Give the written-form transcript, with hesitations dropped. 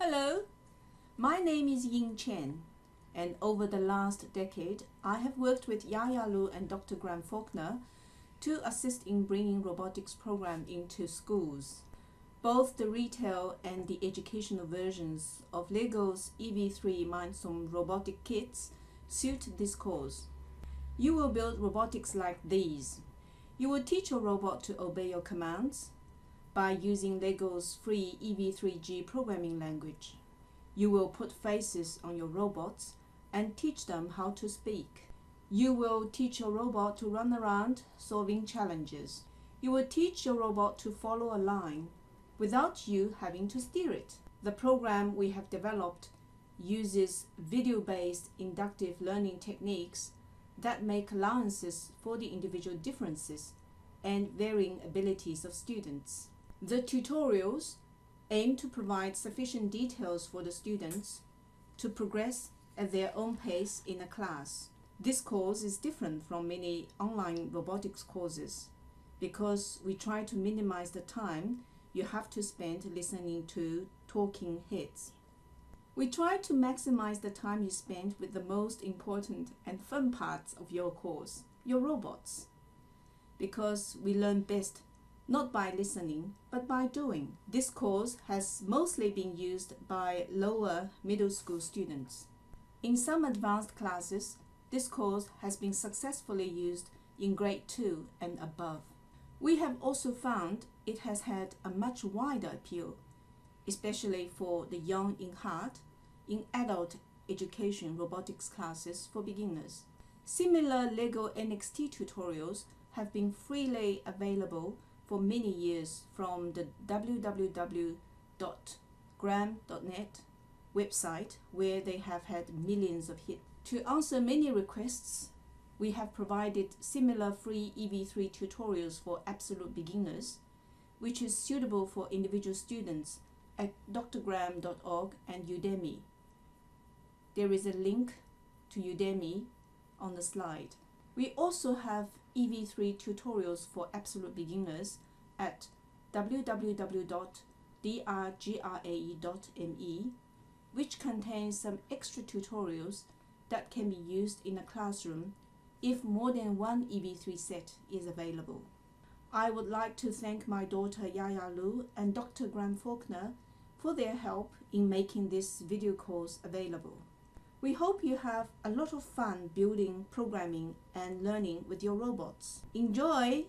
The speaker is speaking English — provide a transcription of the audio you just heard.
Hello, my name is Ying Chen, and over the last decade, I have worked with Yaya Lu and Dr. Graham Faulkner to assist in bringing robotics program into schools. Both the retail and the educational versions of LEGO's EV3 MindStorms Robotic kits suit this cause. You will build robotics like these. You will teach your robot to obey your commands by using LEGO's free EV3G programming language. You will put faces on your robots and teach them how to speak. You will teach your robot to run around solving challenges. You will teach your robot to follow a line without you having to steer it. The program we have developed uses video-based inductive learning techniques that make allowances for the individual differences and varying abilities of students. The tutorials aim to provide sufficient details for the students to progress at their own pace in a class. This course is different from many online robotics courses because we try to minimize the time you have to spend listening to talking heads. We try to maximize the time you spend with the most important and fun parts of your course, your robots, because we learn best not by listening, but by doing. This course has mostly been used by lower middle school students. In some advanced classes, this course has been successfully used in grade 2 and above. We have also found it has had a much wider appeal, especially for the young in heart, in adult education robotics classes for beginners. Similar LEGO NXT tutorials have been freely available for many years from the www.gram.net website, where they have had millions of hits. To answer many requests, we have provided similar free EV3 tutorials for absolute beginners, which is suitable for individual students at drgram.org and Udemy. There is a link to Udemy on the slide. We also have EV3 tutorials for absolute beginners at www.drgrae.me, which contains some extra tutorials that can be used in a classroom if more than one EV3 set is available. I would like to thank my daughter Yaya Lu and Dr. Graham Faulkner for their help in making this video course available. We hope you have a lot of fun building, programming, and learning with your robots. Enjoy!